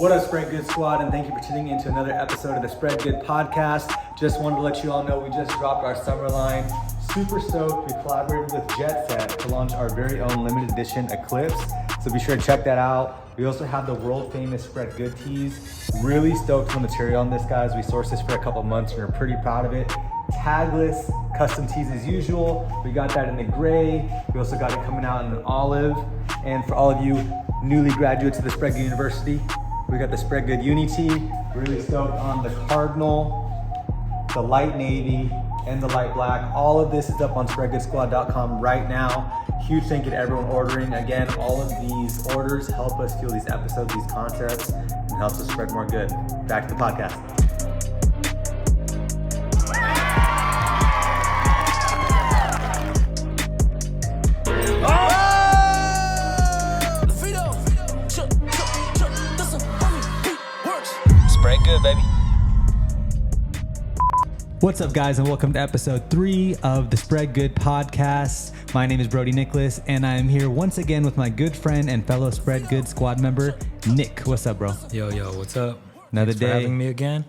What up, Spread Good Squad, and thank you for tuning in to another episode of the Spread Good Podcast. Just wanted to let you all know we just dropped our summer line. Super stoked. We collaborated with Jet Set to launch our very own limited edition Eclipse, so be sure to check that out. We also have the world famous Spread Good tees. Really stoked on the material on this, guys. We sourced this for a couple months and we're pretty proud of it. Tagless custom tees as usual. We got that in the gray. We also got it coming out in an olive. And for all of you newly graduates of the Spread Good University, we got the Spread Good Uni tee. Really stoked on the cardinal, the light navy, and the light black. All of this is up on spreadgoodsquad.com right now. Huge thank you to everyone ordering. Again, all of these orders help us fuel these episodes, these concepts, and helps us spread more good. Back to the podcast. Spread good, baby. What's up, guys, and welcome to episode 3 of the Spread Good Podcast. My name is Brodi Nicholas, and I'm here once again with my good friend and fellow Spread Good squad member, Nick. What's up, bro? Yo, what's up? Another Thanks day. for having me again.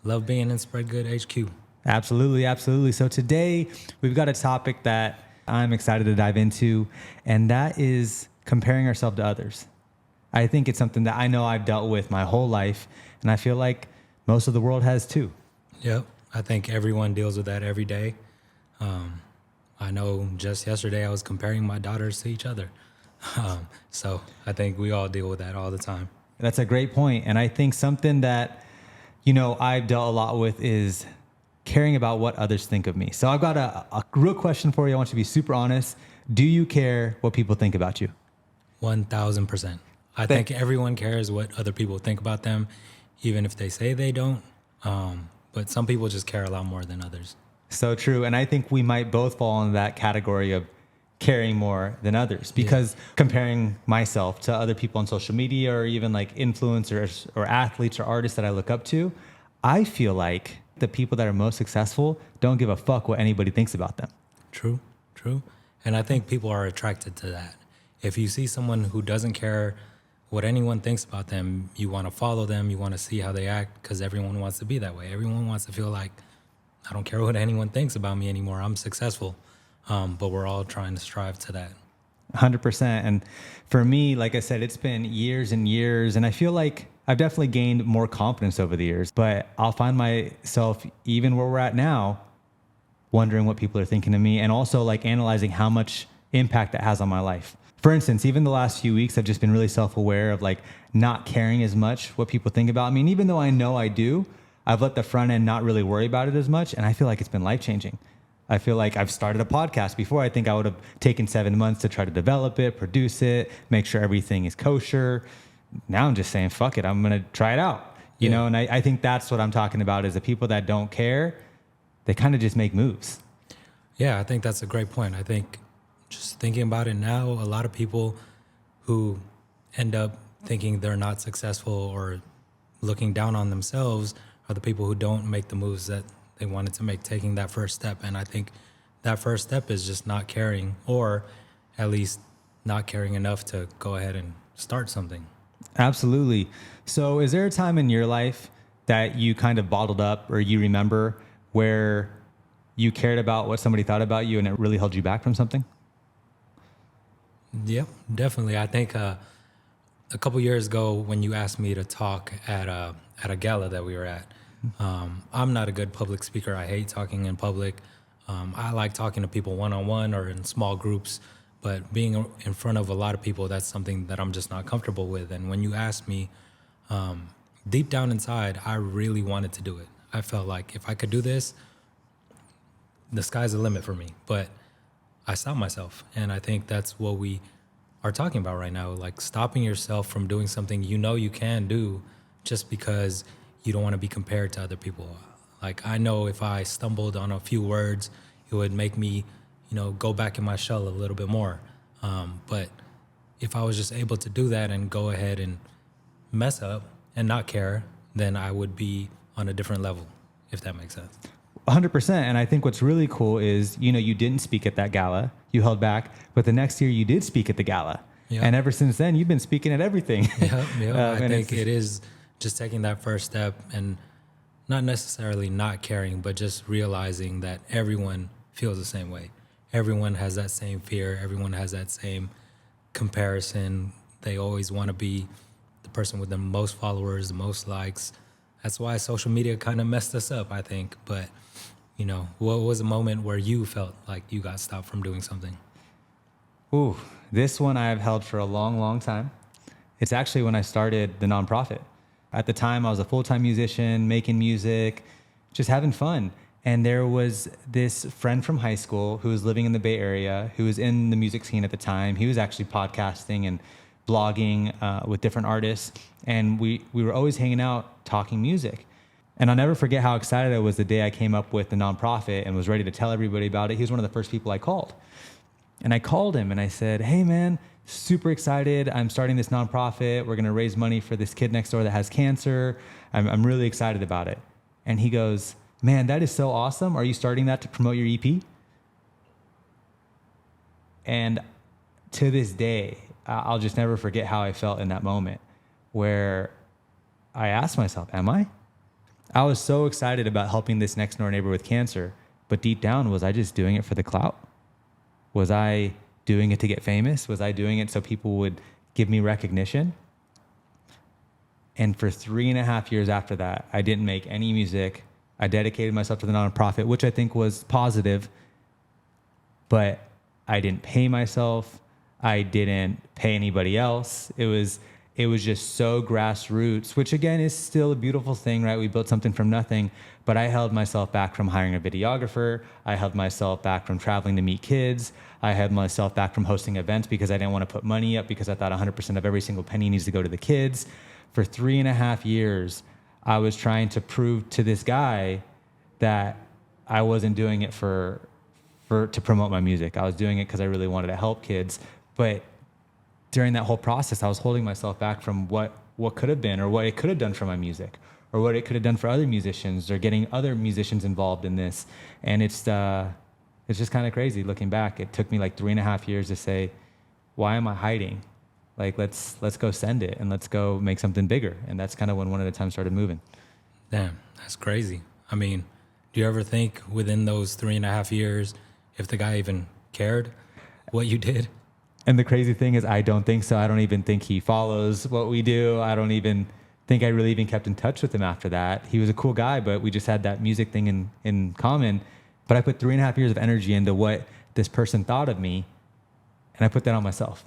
Love being in Spread Good HQ. Absolutely. So today we've got a topic that I'm excited to dive into, and that is comparing ourselves to others. I think it's something that I know I've dealt with my whole life, and I feel like most of the world has too. Yep. I think everyone deals with that every day. I know just yesterday I was comparing my daughters to each other. So I think we all deal with that all the time. That's a great point. And I think something that, I've dealt a lot with is caring about what others think of me. So I've got a real question for you. I want you to be super honest. Do you care what people think about you? 1,000%. I think everyone cares what other people think about them, even if they say they don't. But some people just care a lot more than others. So true. And I think we might both fall in that category of caring more than others, because comparing myself to other people on social media or even like influencers or athletes or artists that I look up to, I feel like the people that are most successful don't give a fuck what anybody thinks about them. True. And I think people are attracted to that. If you see someone who doesn't care what anyone thinks about them, you want to follow them, you want to see how they act, because everyone wants to be that way. Everyone wants to feel like, I don't care what anyone thinks about me anymore, I'm successful. But we're all trying to strive to that. 100%. And for me, like I said, it's been years and years, and I feel like I've definitely gained more confidence over the years, but I'll find myself, even where we're at now, wondering what people are thinking of me, and also like analyzing how much impact that has on my life. For instance, even the last few weeks, I've just been really self-aware of like not caring as much what people think about me. And even though I know I do, I've let the front end not really worry about it as much. And I feel like it's been life-changing. I feel like I've started a podcast before. I think I would have taken 7 months to try to develop it, produce it, make sure everything is kosher. Now I'm just saying, fuck it, I'm going to try it out. You know, and I think that's what I'm talking about, is the people that don't care, they kind of just make moves. Yeah, I think that's a great point. I think just thinking about it now, a lot of people who end up thinking they're not successful or looking down on themselves are the people who don't make the moves that they wanted to make, taking that first step. And I think that first step is just not caring, or at least not caring enough to go ahead and start something. Absolutely. So is there a time in your life that you kind of bottled up, or you remember, where you cared about what somebody thought about you and it really held you back from something? Yeah, definitely. I think a couple years ago, when you asked me to talk at a gala that we were at, I'm not a good public speaker. I hate talking in public. I like talking to people one-on-one or in small groups, but being in front of a lot of people, that's something that I'm just not comfortable with. And when you asked me, deep down inside, I really wanted to do it. I felt like if I could do this, the sky's the limit for me. But I stopped myself. And I think that's what we are talking about right now, like stopping yourself from doing something you can do just because you don't want to be compared to other people. Like, I know if I stumbled on a few words, it would make me, go back in my shell a little bit more. But if I was just able to do that and go ahead and mess up and not care, then I would be on a different level, if that makes sense. 100%. And I think what's really cool is, you didn't speak at that gala, you held back, but the next year you did speak at the gala. Yep. And ever since then, you've been speaking at everything. Yeah. I think it is just taking that first step and not necessarily not caring, but just realizing that everyone feels the same way. Everyone has that same fear. Everyone has that same comparison. They always want to be the person with the most followers, the most likes. That's why social media kind of messed us up, I think. But, you know, what was a moment where you felt like you got stopped from doing something? Ooh, this one I have held for a long, long time. It's actually when I started the nonprofit. At the time, I was a full-time musician, making music, just having fun. And there was this friend from high school who was living in the Bay Area, who was in the music scene at the time. He was actually podcasting and blogging with different artists. And we were always hanging out, talking music. And I'll never forget how excited I was the day I came up with the nonprofit and was ready to tell everybody about it. He was one of the first people I called. And I called him and I said, hey, man, super excited. I'm starting this nonprofit. We're going to raise money for this kid next door that has cancer. I'm really excited about it. And he goes, man, that is so awesome. Are you starting that to promote your EP? And to this day, I'll just never forget how I felt in that moment where I asked myself, am I? I was so excited about helping this next door neighbor with cancer, but deep down, was I just doing it for the clout? Was I doing it to get famous? Was I doing it so people would give me recognition? And for 3.5 years after that, I didn't make any music. I dedicated myself to the nonprofit, which I think was positive, but I didn't pay myself. I didn't pay anybody else. It was just so grassroots, which again is still a beautiful thing, right? We built something from nothing, but I held myself back from hiring a videographer. I held myself back from traveling to meet kids. I held myself back from hosting events because I didn't want to put money up because I thought 100% of every single penny needs to go to the kids. For 3.5 years, I was trying to prove to this guy that I wasn't doing it to promote my music. I was doing it because I really wanted to help kids. But during that whole process, I was holding myself back from what could have been, or what it could have done for my music, or what it could have done for other musicians, or getting other musicians involved in this. And it's just kind of crazy looking back. It took me like 3.5 years to say, why am I hiding? Like, let's go send it and let's go make something bigger. And that's kind of when One at a Time started moving. Damn, that's crazy. I mean, do you ever think within those 3.5 years if the guy even cared what you did? And the crazy thing is, I don't think so. I don't even think he follows what we do. I don't even think I really even kept in touch with him after that. He was a cool guy, but we just had that music thing in common. But I put 3.5 years of energy into what this person thought of me, and I put that on myself.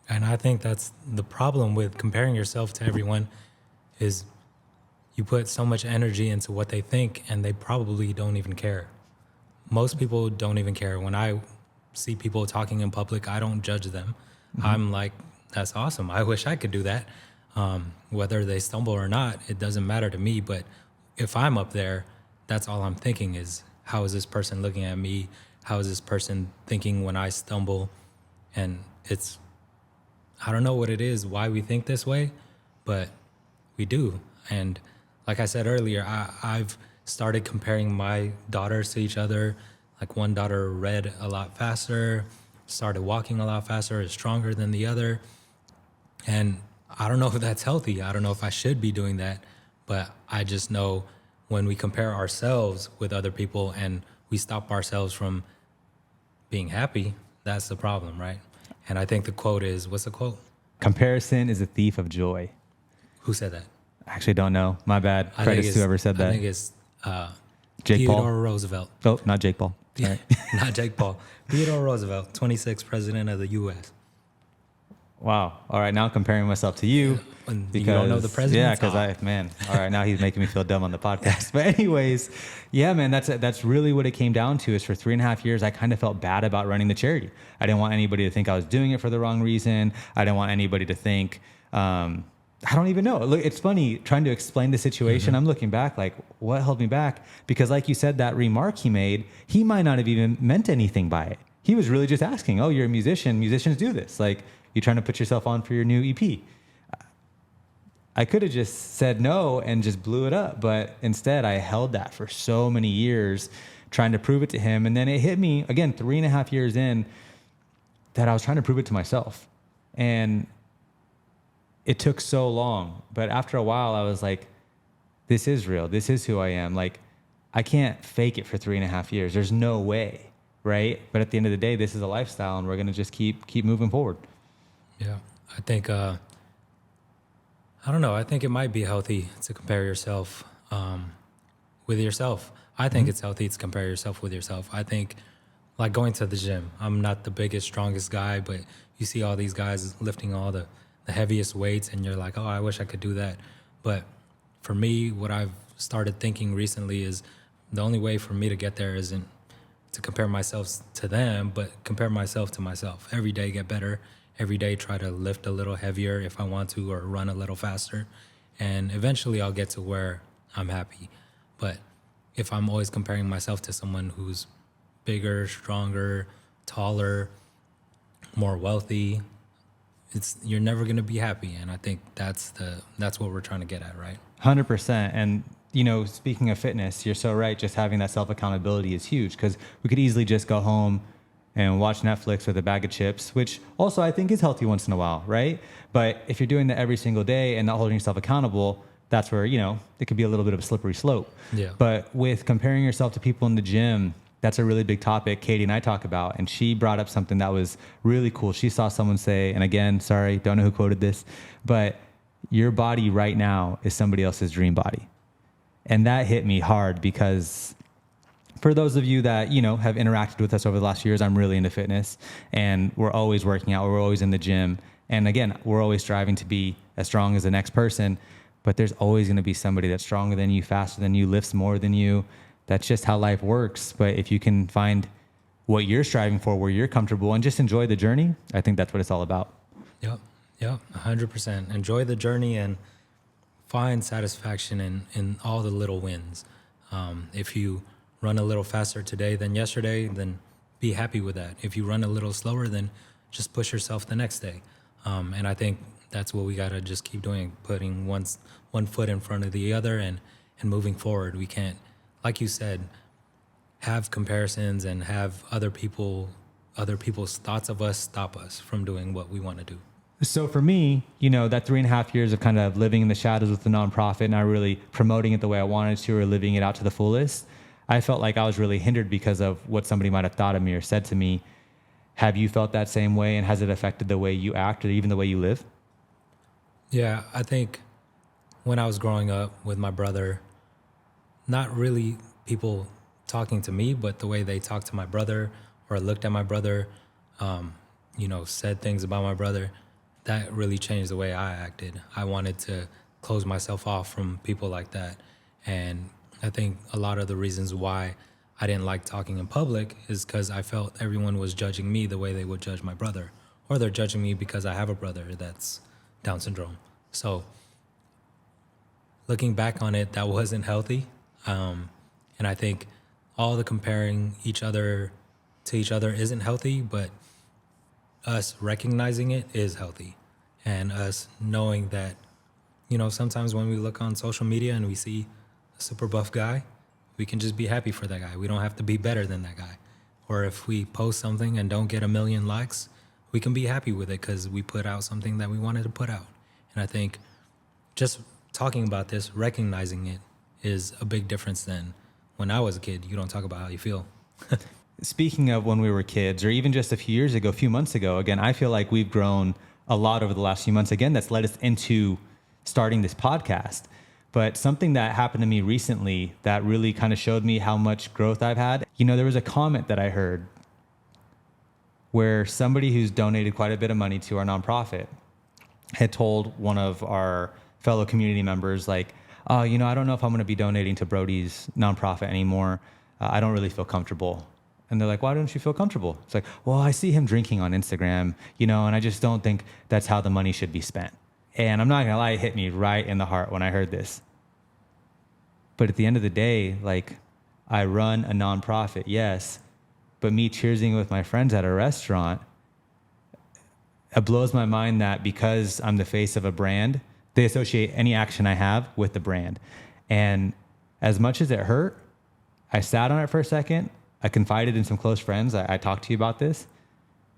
And I think that's the problem with comparing yourself to everyone is you put so much energy into what they think, and they probably don't even care. Most people don't even care. When I see people talking in public, I don't judge them. Mm-hmm. I'm like, that's awesome. I wish I could do that. Whether they stumble or not, it doesn't matter to me. But if I'm up there, that's all I'm thinking is, how is this person looking at me? How is this person thinking when I stumble? And I don't know what it is, why we think this way, but we do. And like I said earlier, I've started comparing my daughters to each other. Like one daughter read a lot faster, started walking a lot faster, is stronger than the other. And I don't know if that's healthy. I don't know if I should be doing that, but I just know when we compare ourselves with other people and we stop ourselves from being happy, that's the problem, right? And I think the quote is, what's the quote? Comparison is a thief of joy. Who said that? I actually don't know. My bad. Credits to whoever said that. I think it's Jake Theodore Paul. Roosevelt. Oh, not Jake Paul. Yeah, not Jake Paul. Theodore Roosevelt, 26th president of the U.S. Wow. All right, now comparing myself to you. Because, you don't know the president? Yeah, because all right, now he's making me feel dumb on the podcast. But anyways, yeah, man, that's really what it came down to is for 3.5 years, I kind of felt bad about running the charity. I didn't want anybody to think I was doing it for the wrong reason. I didn't want anybody to think, I don't even know. Look, it's funny trying to explain the situation. Mm-hmm. I'm looking back like, what held me back? Because like you said, that remark he made, he might not have even meant anything by it. He was really just asking, oh, you're a musician. Musicians do this. Like, you're trying to put yourself on for your new EP. I could have just said no and just blew it up. But instead, I held that for so many years, trying to prove it to him. And then it hit me, again, 3.5 years in, that I was trying to prove it to myself. And it took so long. But after a while, I was like, this is real. This is who I am. Like, I can't fake it for 3.5 years. There's no way, right? But at the end of the day, this is a lifestyle, and we're going to just keep moving forward. Yeah, I think, I don't know. I think it might be healthy to compare yourself with yourself. I think it's healthy to compare yourself with yourself. I think, like going to the gym, I'm not the biggest, strongest guy, but you see all these guys lifting all the heaviest weights, and you're like, oh, I wish I could do that. But for me, what I've started thinking recently is the only way for me to get there isn't to compare myself to them, but compare myself to myself. Every day get better. Every day try to lift a little heavier if I want to, or run a little faster. And eventually I'll get to where I'm happy. But if I'm always comparing myself to someone who's bigger, stronger, taller, more wealthy, you're never going to be happy. And I think that's what we're trying to get at, right? 100%. And, you know, speaking of fitness, you're so right. Just having that self-accountability is huge, because we could easily just go home and watch Netflix with a bag of chips, which also I think is healthy once in a while, right? But if you're doing that every single day and not holding yourself accountable, that's where, you know, it could be a little bit of a slippery slope. Yeah. But with comparing yourself to people in the gym, that's a really big topic Katie and I talk about. And she brought up something that was really cool. She saw someone say, and again, sorry, don't know who quoted this, but your body right now is somebody else's dream body. And that hit me hard, because for those of you that, you know, have interacted with us over the last few years, I'm really into fitness, and we're always working out. We're always in the gym. And again, we're always striving to be as strong as the next person, but there's always going to be somebody that's stronger than you, faster than you, lifts more than you. That's just how life works. But if you can find what you're striving for, where you're comfortable, and just enjoy the journey, I think that's what it's all about. Yep, 100%. Enjoy the journey and find satisfaction in all the little wins. If you run a little faster today than yesterday, then be happy with that. If you run a little slower, then just push yourself the next day. And I think that's what we got to just keep doing, putting one foot in front of the other and moving forward. We can't, like you said, have comparisons and have other people's thoughts of us stop us from doing what we want to do. So for me, you know, that 3.5 years of kind of living in the shadows with the nonprofit, not really promoting it the way I wanted to or living it out to the fullest, I felt like I was really hindered because of what somebody might have thought of me or said to me. Have you felt that same way, and has it affected the way you act or even the way you live? Yeah, I think when I was growing up with my brother, not really people talking to me, but the way they talked to my brother or looked at my brother, you know, said things about my brother, that really changed the way I acted. I wanted to close myself off from people like that. And I think a lot of the reasons why I didn't like talking in public is because I felt everyone was judging me the way they would judge my brother, or they're judging me because I have a brother that's Down syndrome. So looking back on it, that wasn't healthy. And I think all the comparing each other to each other isn't healthy, but us recognizing it is healthy. And us knowing that, you know, sometimes when we look on social media and we see a super buff guy, we can just be happy for that guy. We don't have to be better than that guy. Or if we post something and don't get 1 million likes, we can be happy with it because we put out something that we wanted to put out. And I think just talking about this, recognizing it, is a big difference than when I was a kid. You don't talk about how you feel. Speaking of when we were kids, or even just a few months ago, again, I feel like we've grown a lot over the last few months. Again, that's led us into starting this podcast. But something that happened to me recently that really kind of showed me how much growth I've had. You know, there was a comment that I heard where somebody who's donated quite a bit of money to our nonprofit had told one of our fellow community members, like, oh, you know, I don't know if I'm going to be donating to Brodi's nonprofit anymore. I don't really feel comfortable. And they're like, why don't you feel comfortable? It's like, well, I see him drinking on Instagram, you know, and I just don't think that's how the money should be spent. And I'm not going to lie, it hit me right in the heart when I heard this. But at the end of the day, like, I run a nonprofit, yes, but me cheersing with my friends at a restaurant, it blows my mind that because I'm the face of a brand, they associate any action I have with the brand. And as much as it hurt, I sat on it for a second. I confided in some close friends. I talked to you about this.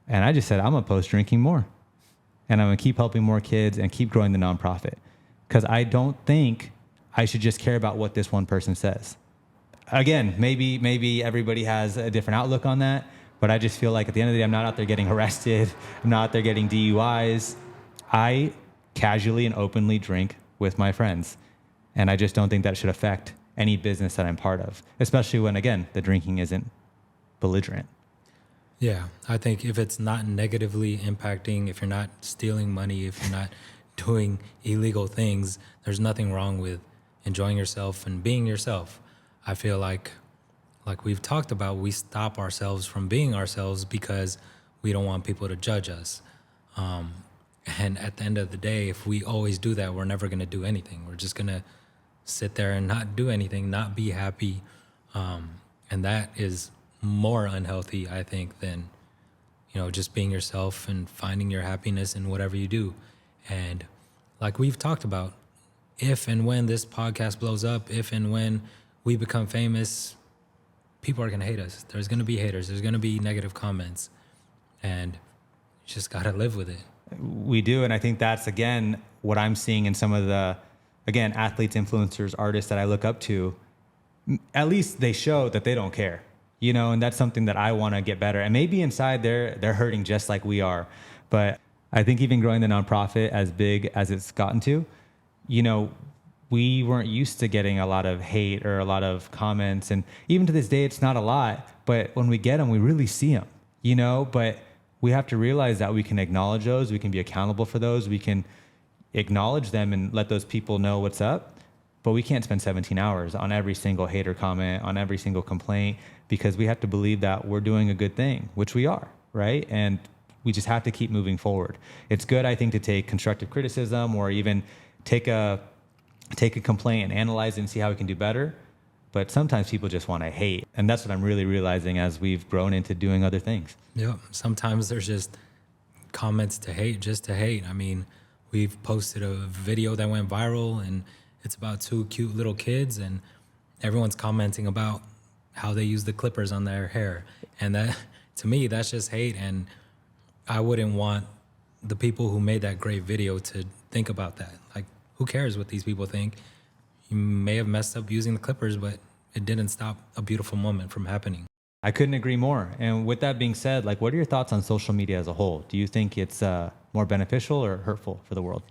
And I just said, I'm going to post drinking more. and I'm going to keep helping more kids and keep growing the nonprofit. Because I don't think I should just care about what this one person says. Again, maybe everybody has a different outlook on that, but I just feel like at the end of the day, I'm not out there getting arrested. I'm not out there getting DUIs. I casually and openly drink with my friends, and I just don't think that should affect any business that I'm part of, especially when, again, the drinking isn't belligerent. Yeah, I think if it's not negatively impacting, if you're not stealing money, if you're not doing illegal things, there's nothing wrong with enjoying yourself and being yourself. I feel like we've talked about, we stop ourselves from being ourselves because we don't want people to judge us. And at the end of the day, if we always do that, we're never going to do anything. We're just going to sit there and not do anything, not be happy. And that is more unhealthy, I think, than, just being yourself and finding your happiness in whatever you do. And like we've talked about, if and when this podcast blows up, if and when we become famous, people are going to hate us. There's going to be haters. There's going to be negative comments. And you just got to live with it. We do. And I think that's, again, what I'm seeing in some of the, again, athletes, influencers, artists that I look up to. At least they show that they don't care. And that's something that I want to get better. And maybe inside they're hurting just like we are. But I think even growing the nonprofit as big as it's gotten to, we weren't used to getting a lot of hate or a lot of comments. And even to this day, it's not a lot. But when we get them, we really see them, But we have to realize that we can acknowledge those. We can be accountable for those. We can acknowledge them and let those people know what's up. But we can't spend 17 hours on every single hater comment, on every single complaint, because we have to believe that we're doing a good thing, which we are, right? And we just have to keep moving forward. It's good, I think, to take constructive criticism or even take a complaint and analyze it and see how we can do better. But sometimes people just want to hate. And that's what I'm really realizing as we've grown into doing other things. Yeah, sometimes there's just comments to hate, just to hate. I mean, we've posted a video that went viral, and it's about two cute little kids, and everyone's commenting about how they use the clippers on their hair. And that, to me, that's just hate. And I wouldn't want the people who made that great video to think about that. Like, who cares what these people think? You may have messed up using the clippers, but it didn't stop a beautiful moment from happening. I couldn't agree more. And with that being said, what are your thoughts on social media as a whole? Do you think it's more beneficial or hurtful for the world?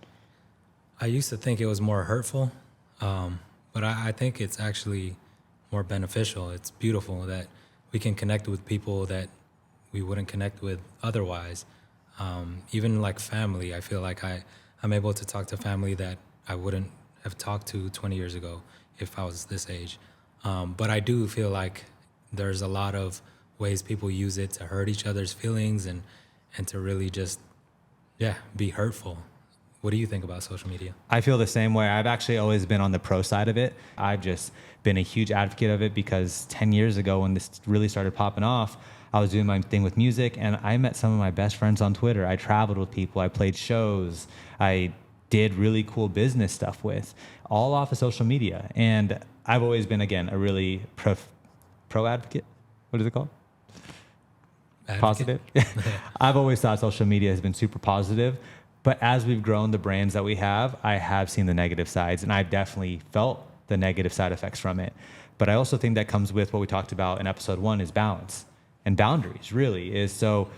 I used to think it was more hurtful, but I think it's actually more beneficial. It's beautiful that we can connect with people that we wouldn't connect with otherwise. Even like family, I feel like I'm able to talk to family that I wouldn't have talked to 20 years ago if I was this age. But I do feel like there's a lot of ways people use it to hurt each other's feelings and to really just, be hurtful. What do you think about social media? I feel the same way. I've actually always been on the pro side of it. I've just been a huge advocate of it because 10 years ago when this really started popping off, I was doing my thing with music and I met some of my best friends on Twitter. I traveled with people. I played shows. I did really cool business stuff with, all off of social media. And I've always been, again, a really pro advocate. What is it called? Advocate? Positive. I've always thought social media has been super positive. But as we've grown the brands that we have, I have seen the negative sides, and I've definitely felt the negative side effects from it. But I also think that comes with what we talked about in episode 1 is balance and boundaries, really, is so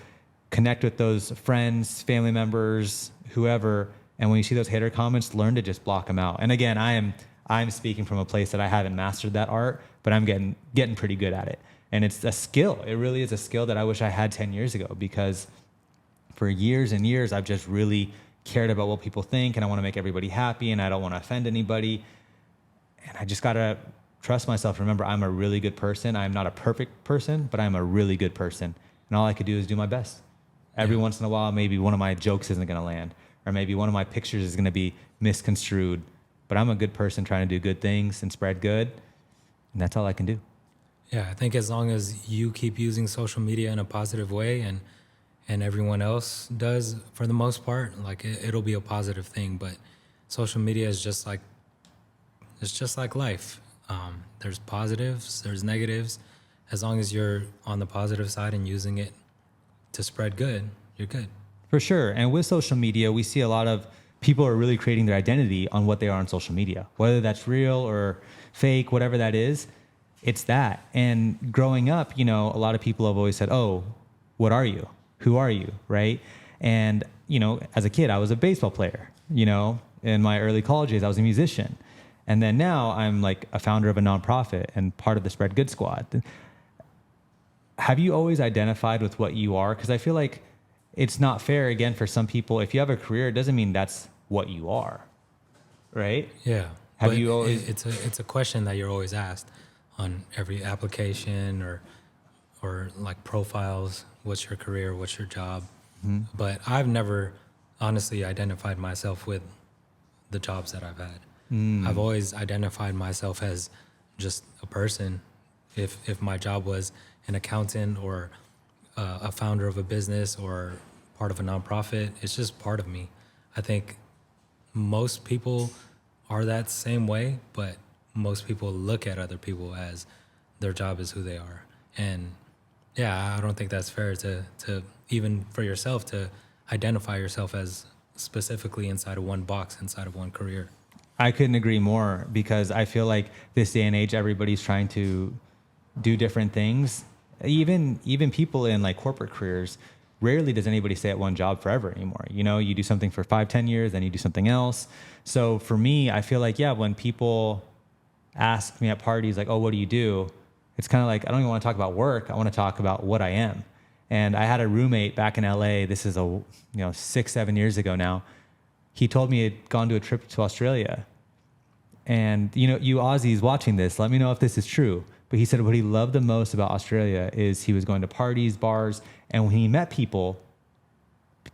connect with those friends, family members, whoever, and when you see those hater comments, learn to just block them out. And again, I'm speaking from a place that I haven't mastered that art, but I'm getting pretty good at it. And it's a skill. It really is a skill that I wish I had 10 years ago because for years and years, I've just really cared about what people think and I want to make everybody happy and I don't want to offend anybody. And I just got to trust myself. Remember, I'm a really good person. I'm not a perfect person, but I'm a really good person. And all I could do is do my best. Every once in a while, maybe one of my jokes isn't going to land or maybe one of my pictures is going to be misconstrued. But I'm a good person trying to do good things and spread good. And that's all I can do. Yeah, I think as long as you keep using social media in a positive way and everyone else does for the most part, it'll be a positive thing. But social media is just like life. There's positives, there's negatives. As long as you're on the positive side and using it to spread good, you're good. For sure. And with social media, we see a lot of people are really creating their identity on what they are on social media, whether that's real or fake, whatever that is, it's that. And growing up, a lot of people have always said, oh, what are you? Who are you? Right. And, as a kid, I was a baseball player, in my early college days, I was a musician. And then now I'm like a founder of a nonprofit and part of the Spread Good Squad. Have you always identified with what you are? Because I feel like it's not fair, again, for some people. If you have a career, it doesn't mean that's what you are, right? Yeah. Have you always? It's a question that you're always asked on every application or like profiles. What's your career? What's your job? Mm-hmm. But I've never honestly identified myself with the jobs that I've had. I've always identified myself as just a person. If my job was an accountant or a founder of a business or part of a nonprofit, it's just part of me. I think most people are that same way, but most people look at other people as their job is who they are. And yeah, I don't think that's fair to even for yourself to identify yourself as specifically inside of one box, inside of one career. I couldn't agree more, because I feel like this day and age, everybody's trying to do different things. Even people in like corporate careers, rarely does anybody stay at one job forever anymore. You do something for 5-10 years, then you do something else. So for me, I feel like, when people ask me at parties like, oh, what do you do? It's kind of like, I don't even want to talk about work. I want to talk about what I am. And I had a roommate back in LA. This is 6-7 years ago now. He told me he'd gone to a trip to Australia. And, you Aussies watching this, let me know if this is true. But he said what he loved the most about Australia is he was going to parties, bars, and when he met people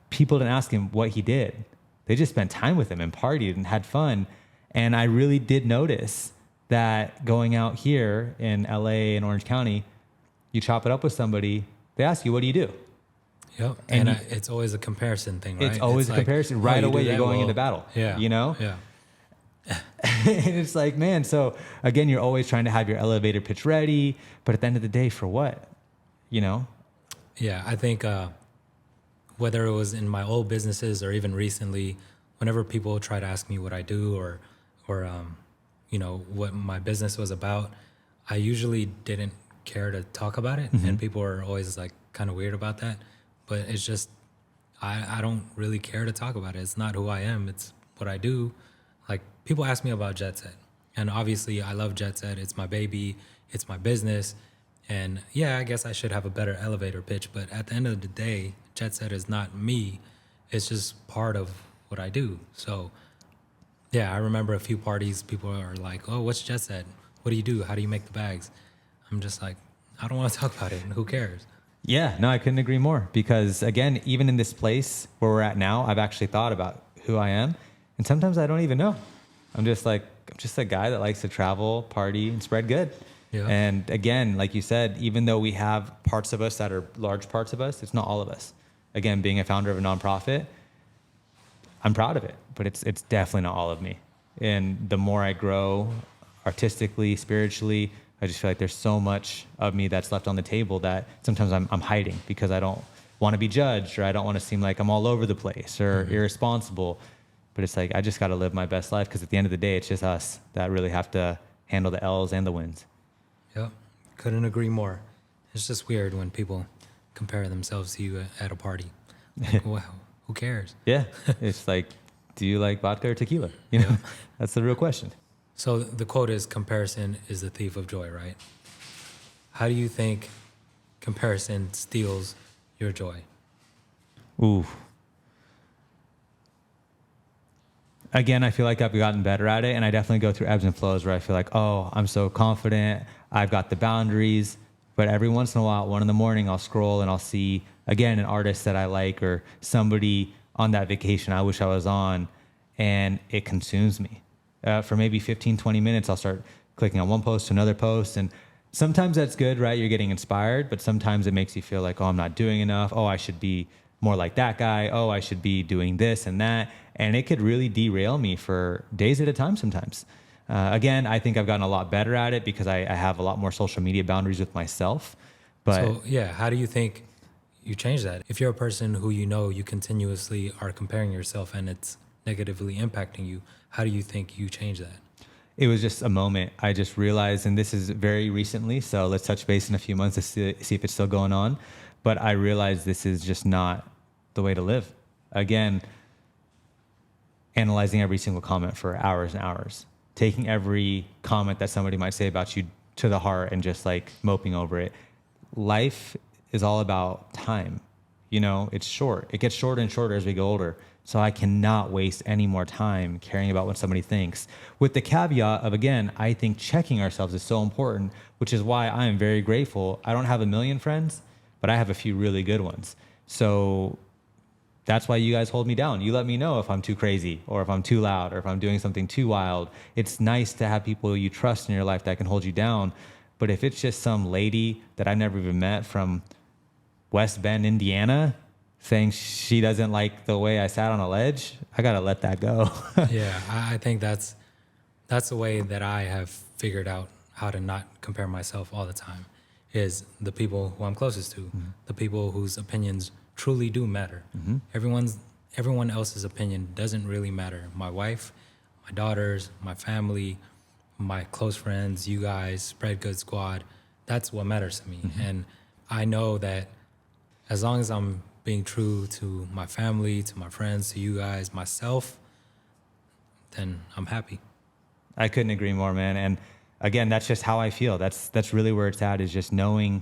didn't ask him what he did. They just spent time with him and partied and had fun. And I really did notice that going out here in LA and Orange County, you chop it up with somebody, they ask you, what do you do? Yep. And it's always a comparison thing, right? It's always a comparison. Right away, you're going into battle. Yeah. Yeah. And it's like, man, so again, you're always trying to have your elevator pitch ready, but at the end of the day, for what? Yeah, I think whether it was in my old businesses or even recently, whenever people try to ask me what I do or what my business was about, I usually didn't care to talk about it. Mm-hmm. And people are always like kind of weird about that. But it's just, I don't really care to talk about it. It's not who I am. It's what I do. Like, people ask me about Jet Set, and obviously I love Jet Set. It's my baby. It's my business. And yeah, I guess I should have a better elevator pitch, but at the end of the day, Jet Set is not me. It's just part of what I do. So yeah, I remember a few parties, people are like, oh, what's Jet Set? What do you do? How do you make the bags? I'm just like, I don't want to talk about it. Who cares? Yeah, no, I couldn't agree more, because again, even in this place where we're at now, I've actually thought about who I am. And sometimes I don't even know. I'm just a guy that likes to travel, party, and spread good. Yeah. And again, like you said, even though we have parts of us that are large parts of us, it's not all of us. Again, being a founder of a nonprofit, I'm proud of it, but it's definitely not all of me. And the more I grow artistically, spiritually, I just feel like there's so much of me that's left on the table that sometimes I'm hiding, because I don't want to be judged, or I don't want to seem like I'm all over the place or irresponsible. But it's like, I just got to live my best life, because at the end of the day, it's just us that really have to handle the L's and the wins. Yep. Couldn't agree more. It's just weird when people compare themselves to you at a party. Like, wow, who cares? Yeah. It's like, do you like vodka or tequila? That's the real question. So the quote is, comparison is the thief of joy, right? How do you think comparison steals your joy? Ooh. Again, I feel like I've gotten better at it, and I definitely go through ebbs and flows where I feel like, oh, I'm so confident, I've got the boundaries. But every once in a while, 1 a.m, I'll scroll and I'll see, again, an artist that I like, or somebody on that vacation I wish I was on, and it consumes me. For maybe 15, 20 minutes, I'll start clicking on one post to another post. And sometimes that's good, right? You're getting inspired, but sometimes it makes you feel like, oh, I'm not doing enough. Oh, I should be more like that guy. Oh, I should be doing this and that. And it could really derail me for days at a time sometimes. Again, I think I've gotten a lot better at it, because I have a lot more social media boundaries with myself. But so, yeah, how do you think you change that? If you're a person who you continuously are comparing yourself and it's negatively impacting you, how do you think you change that? It was just a moment. I just realized, and this is very recently, so let's touch base in a few months to see if it's still going on. But I realized this is just not the way to live. Again, analyzing every single comment for hours and hours, taking every comment that somebody might say about you to the heart and just like moping over it. Life is all about time. It's short. It gets shorter and shorter as we get older. So I cannot waste any more time caring about what somebody thinks. With the caveat of, again, I think checking ourselves is so important, which is why I am very grateful. I don't have a million friends, but I have a few really good ones. So that's why you guys hold me down. You let me know if I'm too crazy or if I'm too loud or if I'm doing something too wild. It's nice to have people you trust in your life that can hold you down. But if it's just some lady that I never even met from West Bend, Indiana, saying she doesn't like the way I sat on a ledge, I got to let that go. Yeah, I think that's the way that I have figured out how to not compare myself all the time, is the people who I'm closest to, the people whose opinions truly do matter. Everyone else's opinion doesn't really matter. My wife, my daughters, my family, my close friends, you guys, Spread Good Squad, that's what matters to me. And I know that as long as I'm being true to my family, to my friends, to you guys, myself, then I'm happy. I couldn't agree more, man. And again, that's just how I feel. That's really where it's at, is just knowing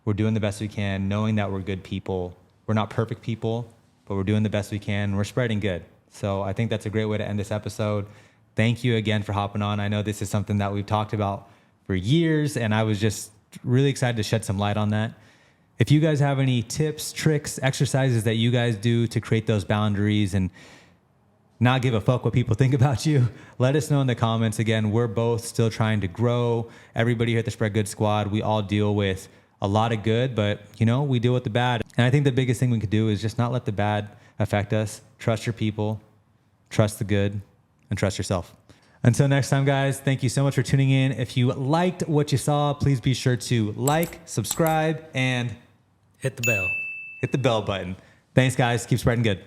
we're doing the best we can, knowing that we're good people. We're not perfect people, but we're doing the best we can. We're spreading good. So I think that's a great way to end this episode. Thank you again for hopping on. I know this is something that we've talked about for years, and I was just really excited to shed some light on that. If you guys have any tips, tricks, exercises that you guys do to create those boundaries and not give a fuck what people think about you, let us know in the comments. Again, we're both still trying to grow. Everybody here at the Spread Good Squad, we all deal with a lot of good, but we deal with the bad. And I think the biggest thing we could do is just not let the bad affect us. Trust your people, trust the good, and trust yourself. Until next time, guys, thank you so much for tuning in. If you liked what you saw, please be sure to like, subscribe, and Hit the bell. hit the bell button. Thanks, guys. Keep spreading good.